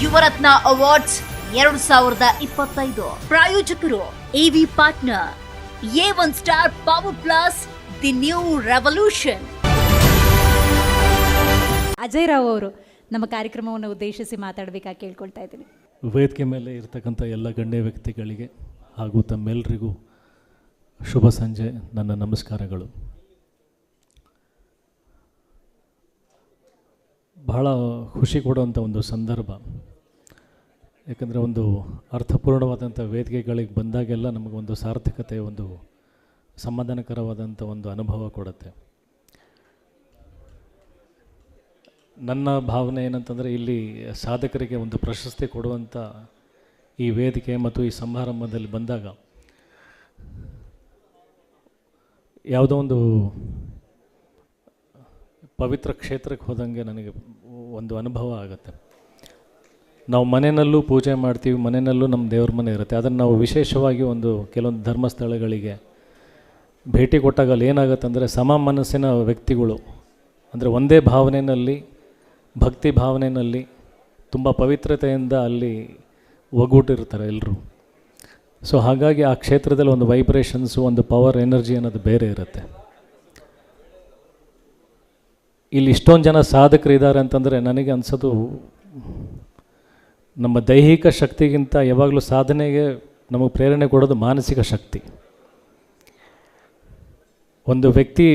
Yuvarathna awards 2025. ಪ್ರಾಯೋಜಕರು AV partner, A1 star power plus, the new revolution. Ajay Rao ಅವರು ನಮ್ಮ ಕಾರ್ಯಕ್ರಮವನ್ನು ಉದ್ದೇಶಿಸಿ ಮಾತಾಡಬೇಕಾಗಿ ಕೇಳ್ಕೊಳ್ತಾ ಇದ್ದೀನಿ. ವೇದಿಕೆ ಮೇಲೆ ಇರತಕ್ಕಂಥ ಎಲ್ಲ ಗಣ್ಯ ವ್ಯಕ್ತಿಗಳಿಗೆ ಹಾಗೂ ತಮ್ಮೆಲ್ಲರಿಗೂ ಶುಭ ಸಂಜೆ, ನನ್ನ ನಮಸ್ಕಾರಗಳು. ಬಹಳ ಖುಷಿ ಕೊಡುವಂಥ ಒಂದು ಸಂದರ್ಭ, ಯಾಕಂದರೆ ಒಂದು ಅರ್ಥಪೂರ್ಣವಾದಂಥ ವೇದಿಕೆಗಳಿಗೆ ಬಂದಾಗೆಲ್ಲ ನಮಗೊಂದು ಸಾರ್ಥಕತೆ, ಒಂದು ಸಮಾಧಾನಕರವಾದಂಥ ಒಂದು ಅನುಭವ ಕೊಡುತ್ತೆ. ನನ್ನ ಭಾವನೆ ಏನಂತಂದರೆ, ಇಲ್ಲಿ ಸಾಧಕರಿಗೆ ಒಂದು ಪ್ರಶಸ್ತಿ ಕೊಡುವಂಥ ಈ ವೇದಿಕೆ ಮತ್ತು ಈ ಸಮಾರಂಭದಲ್ಲಿ ಬಂದಾಗ ಯಾವುದೋ ಒಂದು ಪವಿತ್ರ ಕ್ಷೇತ್ರಕ್ಕೆ ಹೋದಂಗೆ ನನಗೆ ಒಂದು ಅನುಭವ ಆಗುತ್ತೆ. ನಾವು ಮನೆಯಲ್ಲೂ ಪೂಜೆ ಮಾಡ್ತೀವಿ, ಮನೆಯಲ್ಲೂ ನಮ್ಮ ದೇವ್ರ ಮನೆ ಇರುತ್ತೆ. ಅದನ್ನು ನಾವು ವಿಶೇಷವಾಗಿ ಒಂದು ಕೆಲವೊಂದು ಧರ್ಮಸ್ಥಳಗಳಿಗೆ ಭೇಟಿ ಕೊಟ್ಟಾಗ ಅಲ್ಲಿ ಏನಾಗುತ್ತೆ ಅಂದರೆ, ಸಮ ಮನಸ್ಸಿನ ವ್ಯಕ್ತಿಗಳು, ಅಂದರೆ ಒಂದೇ ಭಾವನೆಯಲ್ಲಿ, ಭಕ್ತಿ ಭಾವನೆಯಲ್ಲಿ, ತುಂಬ ಪವಿತ್ರತೆಯಿಂದ ಅಲ್ಲಿ ಒಗ್ಗೂಟಿರ್ತಾರೆ ಎಲ್ಲರೂ. ಸೊ ಹಾಗಾಗಿ ಆ ಕ್ಷೇತ್ರದಲ್ಲಿ ಒಂದು ವೈಬ್ರೇಷನ್ಸು, ಒಂದು ಪವರ್, ಎನರ್ಜಿ ಅನ್ನೋದು ಬೇರೆ ಇರುತ್ತೆ. ಇಲ್ಲಿ ಇಷ್ಟೊಂದು ಜನ ಸಾಧಕರಿದ್ದಾರೆ ಅಂತಂದರೆ ನನಗೆ ಅನಿಸೋದು, ನಮ್ಮ ದೈಹಿಕ ಶಕ್ತಿಗಿಂತ ಯಾವಾಗಲೂ ಸಾಧನೆಗೆ ನಮಗೆ ಪ್ರೇರಣೆ ಕೊಡೋದು ಮಾನಸಿಕ ಶಕ್ತಿ. ಒಂದು ವ್ಯಕ್ತಿ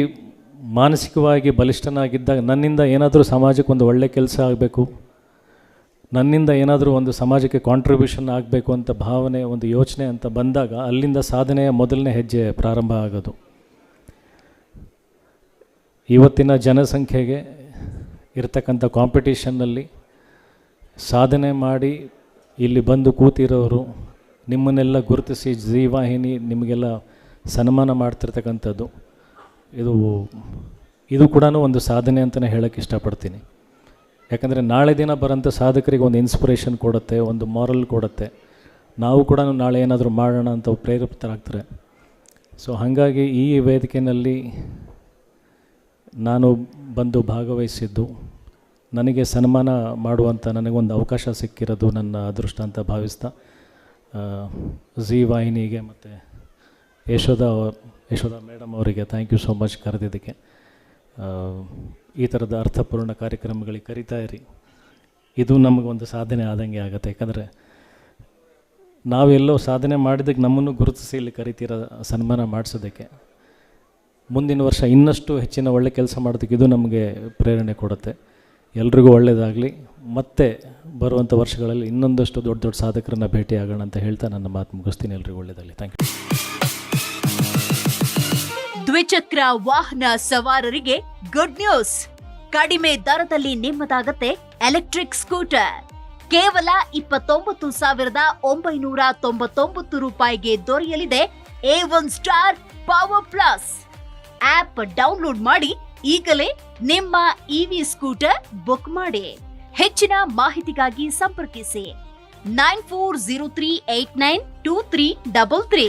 ಮಾನಸಿಕವಾಗಿ ಬಲಿಷ್ಠನಾಗಿದ್ದಾಗ, ನನ್ನಿಂದ ಏನಾದರೂ ಸಮಾಜಕ್ಕೆ ಒಂದು ಒಳ್ಳೆಯ ಕೆಲಸ ಆಗಬೇಕು, ನನ್ನಿಂದ ಏನಾದರೂ ಒಂದು ಸಮಾಜಕ್ಕೆ ಕಾಂಟ್ರಿಬ್ಯೂಷನ್ ಆಗಬೇಕು ಅಂತ ಭಾವನೆ, ಒಂದು ಯೋಚನೆ ಅಂತ ಬಂದಾಗ ಅಲ್ಲಿಂದ ಸಾಧನೆಯ ಮೊದಲನೇ ಹೆಜ್ಜೆ ಪ್ರಾರಂಭ ಆಗೋದು. ಇವತ್ತಿನ ಜನಸಂಖ್ಯೆಗೆ ಇರತಕ್ಕಂಥ ಕಾಂಪಿಟೇಷನ್ನಲ್ಲಿ ಸಾಧನೆ ಮಾಡಿ ಇಲ್ಲಿ ಬಂದು ಕೂತಿರೋರು, ನಿಮ್ಮನ್ನೆಲ್ಲ ಗುರುತಿಸಿ ಜೀ ವಾಹಿನಿ ನಿಮಗೆಲ್ಲ ಸನ್ಮಾನ ಮಾಡ್ತಿರ್ತಕ್ಕಂಥದ್ದು, ಇದು ಕೂಡ ಒಂದು ಸಾಧನೆ ಅಂತಲೇ ಹೇಳೋಕ್ಕೆ ಇಷ್ಟಪಡ್ತೀನಿ. ಯಾಕಂದರೆ ನಾಳೆ ದಿನ ಬರೋಂಥ ಸಾಧಕರಿಗೆ ಒಂದು ಇನ್ಸ್ಪಿರೇಷನ್ ಕೊಡುತ್ತೆ, ಒಂದು ಮಾರಲ್ ಕೊಡುತ್ತೆ. ನಾವು ಕೂಡ ನಾಳೆ ಏನಾದರೂ ಮಾಡೋಣ ಅಂತ ಪ್ರೇರೇಪಿತರಾಗ್ತಾರೆ. ಸೊ ಹಾಗಾಗಿ ಈ ವೇದಿಕೆಯಲ್ಲಿ ನಾನು ಬಂದು ಭಾಗವಹಿಸಿದ್ದು, ನನಗೆ ಸನ್ಮಾನ ಮಾಡುವಂಥ ನನಗೊಂದು ಅವಕಾಶ ಸಿಕ್ಕಿರೋದು ನನ್ನ ಅದೃಷ್ಟ ಅಂತ ಭಾವಿಸ್ತಾ, ಜೀ ವಾಹಿನಿಗೆ ಮತ್ತು ಯಶೋಧ ಮೇಡಮ್ ಅವರಿಗೆ ಥ್ಯಾಂಕ್ ಯು ಸೋ ಮಚ್ ಕರೆದಿದ್ದಕ್ಕೆ. ಈ ಥರದ ಅರ್ಥಪೂರ್ಣ ಕಾರ್ಯಕ್ರಮಗಳಿಗೆ ಕರಿತಾ ಇರಿ. ಇದು ನಮಗೊಂದು ಸಾಧನೆ ಆದಂಗೆ ಆಗುತ್ತೆ. ಯಾಕಂದರೆ ನಾವೆಲ್ಲೋ ಸಾಧನೆ ಮಾಡಿದ್ದಕ್ಕೆ ನಮ್ಮನ್ನು ಗುರುತಿಸಿ ಇಲ್ಲಿ ಕರಿತೀರ, ಸನ್ಮಾನ ಮಾಡಿಸೋದಕ್ಕೆ. ಮುಂದಿನ ವರ್ಷ ಇನ್ನಷ್ಟು ಹೆಚ್ಚಿನ ಒಳ್ಳೆ ಕೆಲಸ ಮಾಡೋದಕ್ಕೆ ಇದು ನಮಗೆ ಪ್ರೇರಣೆ ಕೊಡುತ್ತೆ. ಎಲ್ರಿಗೂ ಒಳ್ಳೆಯದಾಗಲಿ. ಮತ್ತೆ ಬರುವಂಥ ವರ್ಷಗಳಲ್ಲಿ ಇನ್ನೊಂದಷ್ಟು ದೊಡ್ಡ ದೊಡ್ಡ ಸಾಧಕರನ್ನು ಭೇಟಿ ಆಗೋಣ ಅಂತ ಹೇಳ್ತಾ ನನ್ನ ಮಾತು ಮುಗಿಸ್ತೀನಿ. ಎಲ್ರಿಗೂ ಒಳ್ಳೆಯದಾಗಲಿ. Thank you. ದ್ವಿಚಕ್ರ ವಾಹನ ಸವಾರರಿಗೆ ಗುಡ್ ನ್ಯೂಸ್. ಕಡಿಮೆ ದರದಲ್ಲಿ ನಿಮ್ಮದಾಗತ್ತೆ ಎಲೆಕ್ಟ್ರಿಕ್ ಸ್ಕೂಟರ್. ಕೇವಲ 29,999 ರೂಪಾಯಿಗೆ ದೊರೆಯಲಿದೆ A1 star power plus. App download ಮಾಡಿ ಈಗಲೇ ನಿಮ್ಮ ಇವಿ ಸ್ಕೂಟರ್ ಬುಕ್ ಮಾಡಿ. ಹೆಚ್ಚಿನ ಮಾಹಿತಿಗಾಗಿ ಸಂಪರ್ಕಿಸಿ 9403892333.